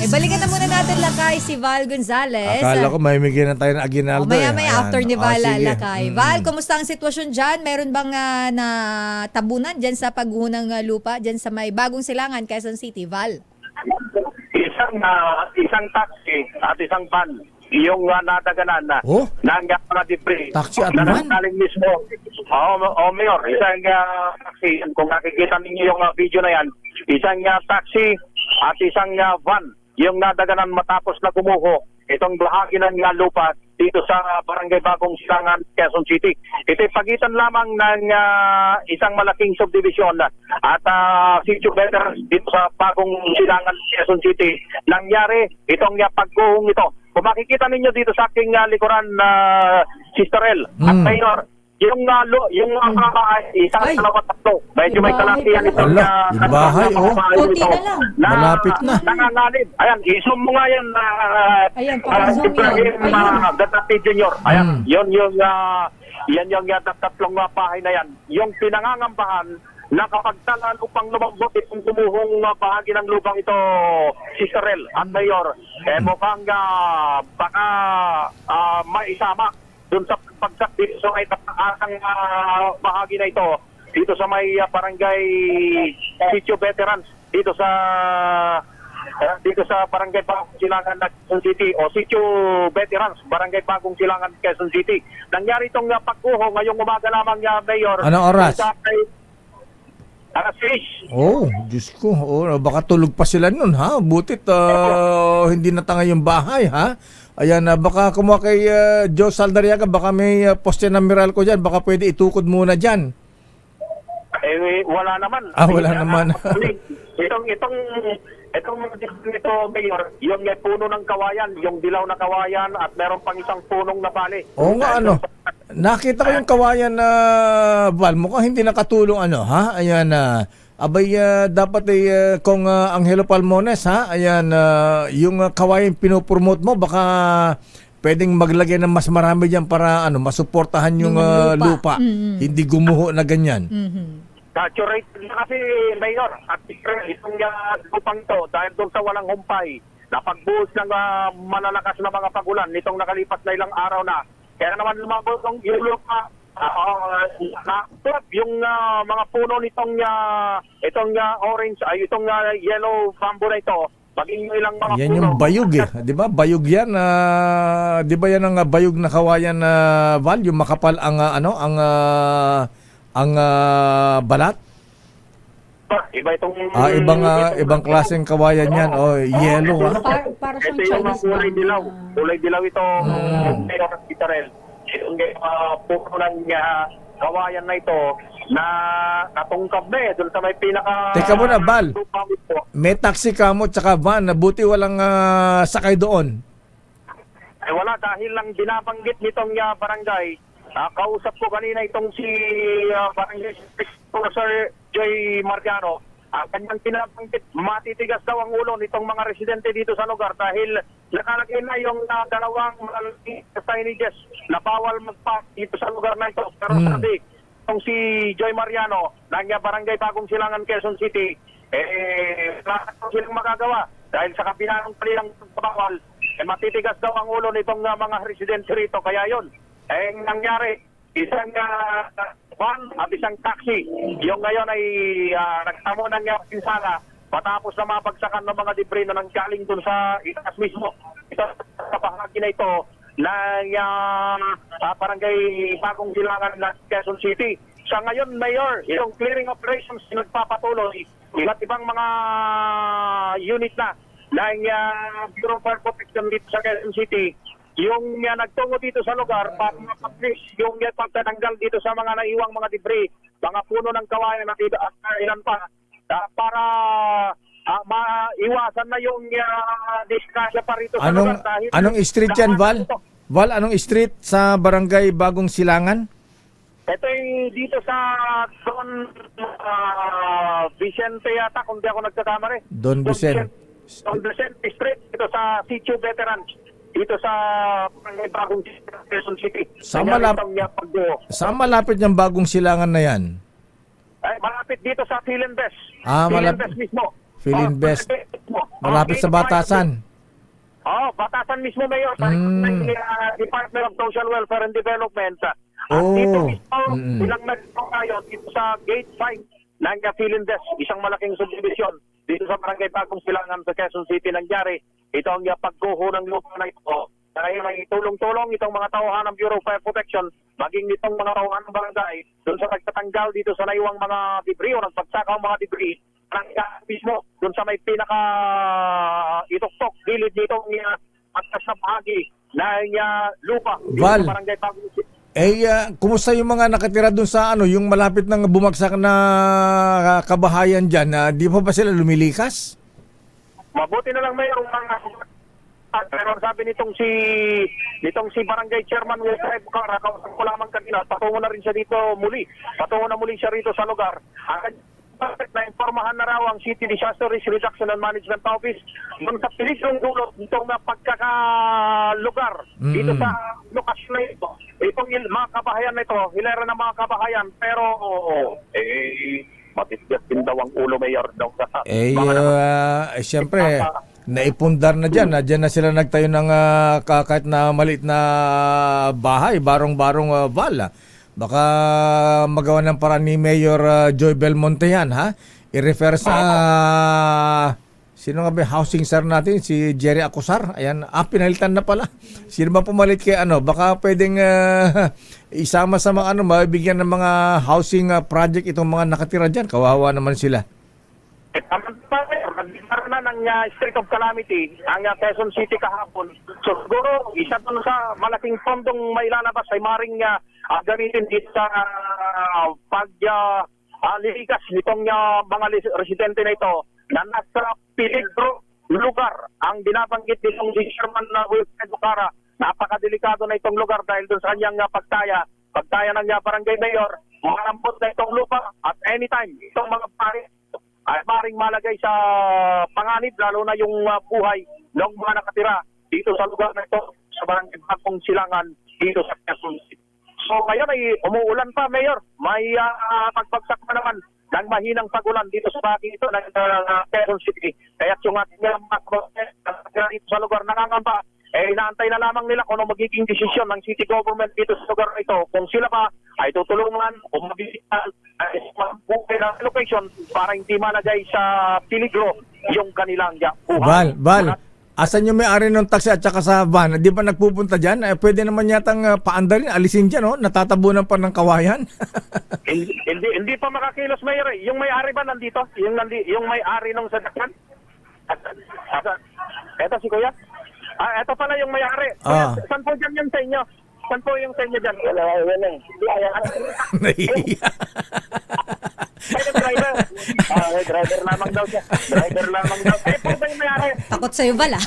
Balikan na muna natin Lakay si Val Gonzales. Akala ko may bigyan na tayo ng Aguinaldo. Maya-maya after ni Val sige. Lakay. Val, kumusta ang sitwasyon dyan? Meron bang tabunan dyan sa paghuhunang lupa dyan sa may Bagong Silangan, Quezon City? Val? Isang taxi at isang van yung nataganan na ng mga debris. Taxi at na van? nanggaling mismo. Mayor, isang taxi. Kung nakikita ninyo yung video na yan, isang taxi at isang van yung nadaganan matapos na gumuho itong bahagi ng lupa dito sa Barangay Bagong Silangan, Quezon City. Ito'y pagitan lamang ng isang malaking subdivision at sitio veterans dito sa Bagong Silangan, Quezon City. Nangyari itong pagguhong ito. Kung makikita ninyo dito sa aking likuran, Sister El at Mayor, yung mga bahay, isang dalawa tatlo. Medyo may kalasiyan itong yung bahay, Puti na lang. Malapit na. Nangangalib. Ayan, i-zoom mo nga yan. Ayan, zoom yan. Dati Junior. Ayan, yan yung tatlong bahay na yan. Yung pinangangambahan na kapag talan upang lumabot itong tumuhong bahagi ng lupang ito, Sister El at Mayor, mukhang baka maisama doon sa pagsak dito sa may tapaasang bahagi na ito, dito sa may barangay Sitio Veterans, dito sa barangay Bagong Silangan, Quezon City, o Sitio Veterans, barangay Bagong Silangan, Quezon City. Nangyari itong pagguho ngayong umaga lamang, Mayor. Anong oras? Alas 6. Diyos ko. Baka tulog pa sila nun, ha? Butit hindi natangay yung bahay, ha? Ayan, baka kumuha kay Joe Saldariaga, baka may poste ng Meralco dyan, baka pwede itukod muna dyan. Wala naman. Wala naman. Itong Mayor, yung may puno ng kawayan, yung dilaw na kawayan, at meron pang isang punong na bali. Oo nga, nakita ko yung kawayan na Val, mukhang hindi nakatulong, ha? Ayan, dapat kung Angelo Palmones, ha? Ayan, yung kawayan pinupromote mo, baka pwedeng maglagay ng mas marami dyan para masuportahan yung lupa. Hindi gumuho na ganyan. Saturate na kasi, Mayor, at itong lupang to, dahil doon sa walang humpay, napagbuhos ng malalakas na mga pagulan nitong nakalipas na ilang araw na. Kaya naman lumabot yung lupa, yung mga puno nitong orange, itong yellow bamboo na ito, maging ilang mga yan puno. yung bayog, di ba? Bayog yan. Di ba yan ang bayog na kawayan na Val? Yung makapal ang balat? Iba itong ibang klaseng kawayan yan. Yellow, ha? Para ito siyang yung Chinese kulay dilaw. Kulay dilaw ito, Mayor Gitarel. Itong puno ng kawayan na ito na natungkab na doon sa may pinaka... Teka muna, Val. May taxi ka mo tsaka van. Buti walang sakay doon. Wala, dahil lang binabanggit nitong barangay. Kausap ko kanina itong si Barangay Sir Joy Mariano. Kanyang pinabanggit, matitigas daw ang ulo nitong mga residente dito sa lugar dahil nakalagay na yung dalawang signages na bawal magpark dito sa lugar na ito. Pero sabi, itong si Joy Mariano ng Barangay Bagong Silangan, Quezon City, wala silang magagawa dahil sa kabila ng kanilang bawal, matitigas daw ang ulo nitong mga residente rito. Kaya yun, nangyari, isang van at isang taxi. Yung ngayon ay nagtamo ng pinsala matapos na mapagsakan ng mga debris na nanggaling dun sa itaas mismo. Ito sa bahagi na ito ng barangay Bagong Silangan ng Quezon City. Sa ngayon, Mayor, yung clearing operations nagpapatuloy. Iba't ibang mga unit na ng Bureau of Fire Protection dito sa Quezon City, yung nagtungo dito sa lugar para mapag-fix yung pagtatanggal dito sa mga naiwang mga debris, mga puno ng kawayan at ilan pa, para maiwasan na yung disgrasya pa rito sa lugar. Anong street yan, Val? Val, anong street sa Barangay Bagong Silangan? Ito ay dito sa Don Vicente yata, kung di ako nagkakamali. Don Vicente Street, dito sa Sitio Veterans, dito sa Bagong Quezon City. Saan malapit yung Bagong Silangan na yan? Malapit dito sa Philinvest. Malapit Philinvest mismo. Philinvest. Malapit sa Batasan. Batasan mismo, Mayor. Sa ng Department of Social Welfare and Development. At Oh. dito mismo, ilang nagpo tayo dito sa Gate 5 ng Philinvest, isang malaking subdivision dito sa Barangay Bagong Silangan sa Quezon City nangyari. Ito ang pagkuho ng lupa na ito. Ngayon ay tulong-tulong itong mga tauhan ng Bureau of Fire Protection, maging itong mga tauhan ng barangay, doon sa pagtatanggal dito sa naiwang mga debris o nagpagsaka ang mga debris, mismo doon sa may pinaka ituktok, gilid nitong atas na bahagi na lupa dito Val. sa Barangay Bagong Silangan. Kumusta yung mga nakatira dun sa yung malapit ng bumagsak na kabahayan dyan? Di pa ba sila lumilikas? Mabuti na lang mayroong mga pero sabi nitong si Barangay Chairman Wilfred Bucara, kausap ko lamang kanina, patungo na rin siya dito muli. Patungo na muli siya rito sa lugar. Na informahan na raw ang City Disaster Risk Reduction and Management Office doon sa piligrong dulot nitong pagkakalugar dito sa lokasyon na ito. Itong mga kabahayan na ito, hilera ng mga kabahayan, pero matitigas din daw ang ulo, Mayor. Daw sa Siyempre, naipundar na dyan. Diyan na sila nagtayo ng kahit na maliit na bahay, barong-barong Val. Baka magawa ng paraan ni Mayor Joy Belmonte yan, ha? I-refer sa sino nga ba housing sir natin? Si Jerry Acosar. Ayan, pinalitan na pala. Sino ba pumalit kay Baka pwedeng isama sa mga mabibigyan ng mga housing project itong mga nakatira dyan. Kawawa naman sila. Nagkaroon na ng state of calamity ang Quezon City kahapon. So siguro isa doon sa malaking fondong may lalabas ay maring gamitin dito sa paglilikas nitong mga residente na ito na nasa peligro lugar. Ang binabanggit nitong si Sherman Wilfred Bucara, napakadelikado na itong lugar dahil doon sa kanyang pagtaya ng barangay mayor, malambot na itong lupa at anytime itong mga pare ay maring malagay sa panganib, lalo na yung buhay ng mga nakatira dito sa lugar na ito, sa Barangay Bagong Silangan, dito sa Quezon City. So ngayon ay umuulan pa, Mayor. May pagbagsak pa naman ng mahinang pagulan dito sa bahagi ito ng Quezon City. Kaya yung ating mga dito sa lugar nangangamba, inaantay na lamang nila kung ano magiging desisyon ng city government dito sa lugar na ito. Kung sila ba ay tutulungan o mabisitan buhay na location para hindi malagay sa peligro yung kanilang buhay. Val, asan yung may-ari ng taxi at saka sa van? Di ba nagpupunta dyan? Pwede naman yatang paandarin, alisin dyan, Natatabunan pa ng kawayan. hindi pa makakilos, Mayor. Yung may-ari ba nandito? Yung may-ari ng sadakyan? Eto si Kuya? Eto pala yung may-ari. Saan po dyan yan sa inyo? Saan po yung sa inyo dyan? Wala. Nahihiya. Driver. Driver lamang daw siya. Driver lamang daw. Po ba yung may-ari? Takot sa'yo, Val, ah.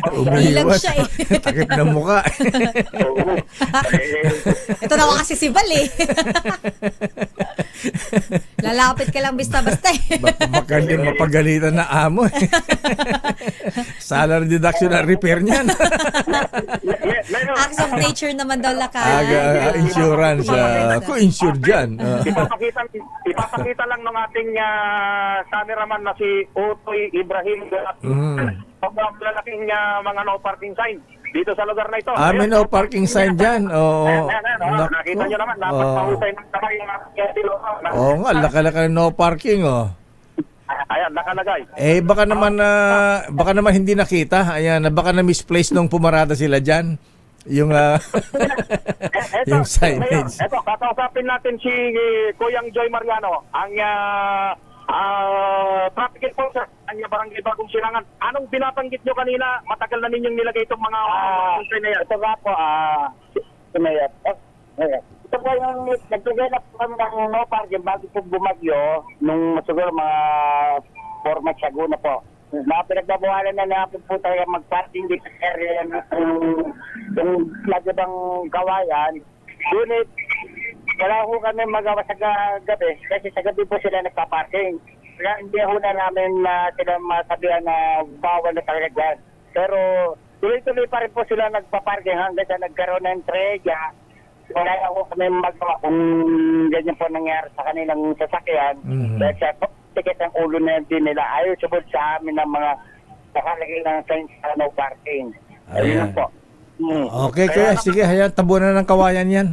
Umiiwas. Ilag siya, Takip ng mukha. Ito naman kasi si Val, Lalapit ka lang basta-basta, Mapagalitan na amo. Salary deduction na repair niyan. Acts of nature naman daw lakay. Insurance. Kung insure dyan. Ipapakita lang ng ating cameraman na si Otoy Ibrahim. Lalaking mga no parking sign dito sa lugar na ito. May no parking sign dyan. Nakita nyo naman, dapat mahusay ng kamay yung Oo nga, laka-laka no parking. Ayan, nakalagay. Baka naman hindi nakita. Ayan, baka na misplace nung pumarada sila dyan. Yung yung signage. Ito, kakausapin natin si Kuyang Joy Mariano, ang traffic enforcer ang Barangay Bagong Silangan. Anong binabanggit nyo kanina? Matagal na ninyong nilagay itong mga container. Ito nga po, Mayor. Ito po yung nagbigay na po kami ng no parking bago po bumagyo nung siguro mga 4 months ago na po. Na pinagbabawalan na natin po tayo mag-parking dito sa area yung lagabang kawayan. Ngunit wala ho kami magawa sa gabi kasi sa gabi po sila nagpa-parking. Kaya hindi ho na namin sila masabihan na bawal na talaga dyan. Pero tuloy-tuloy pa rin po sila nagpa-parking hanggang sa nagkaroon ng trega. Wala ho kami magawa kung ganyan po nangyari sa kanilang sasakyan. Dahil tiket ang ulo na din nila. Ayaw subod sa amin ng mga nakalagay ng signs na no parking. Ayan. Ayun lang po. Okay, kaya sige, hayaan tabunan ng kawayan yan.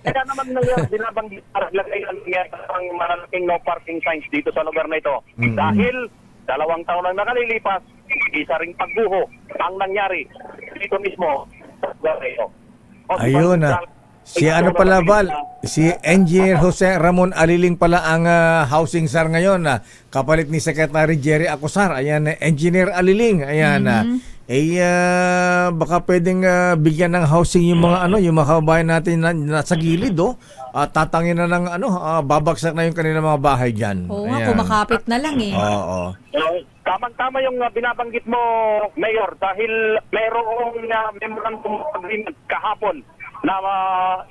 Kaya naman ngayon, binabanggit para lagay ang malalaking no parking signs dito sa lugar na ito. Dahil 2 taon lang nakalilipas, isa ring pagguho ang nangyari dito mismo sa lugar na ito. Ayun si ano pala, Val, si Engineer Jose Ramon Aliling pala ang housing SAR ngayon, kapalit ni Secretary Jerry Acosar. Ayan, Engineer Aliling, ayan. Baka pwedeng bigyan ng housing yung mga yung mga kababayan natin na nasa gilid, tatangin na ng babagsak na yung kanilang mga bahay diyan. Oo nga, kumakapit na lang eh. Oo. Tamang-tama yung binabanggit mo, Mayor, dahil merong memorandum of agreement kahapon na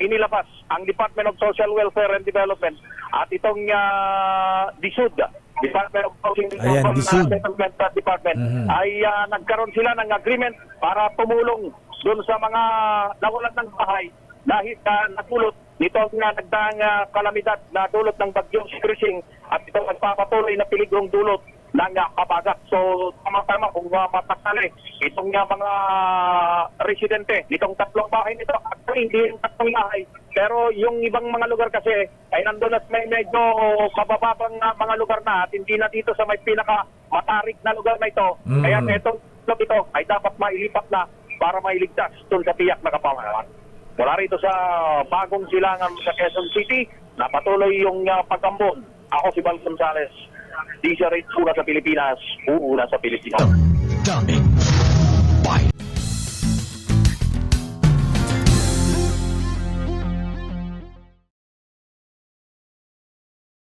inilabas ang Department of Social Welfare and Development at itong DSUD, Department of Housing Ayan, DSUD. Development Department, ay nagkaroon sila ng agreement para tumulong doon sa mga nawalan ng bahay dahil natulot nitong nagdaang kalamidad na dulot ng bagyong Krising at itong nagpapatuloy na peligrong dulot ng kabagat. So, tama-tama kung matasali itong mga residente nitong 3 bahay nito. Actually, hindi yung 3 bahay. Pero yung ibang mga lugar kasi ay nandun at may medyo kabababang mga lugar na at hindi na dito sa may pinaka-matarik na lugar na ito. Kaya itong ito ay dapat mailipat na para mailigtas doon sa tiyak na kapamanan. Mula rito sa bagong silangan sa Quezon City, napatuloy yung pagkambon. Ako si Val Gonzales. DZRH, una sa Pilipinas, uuna sa Pilipinas. Daming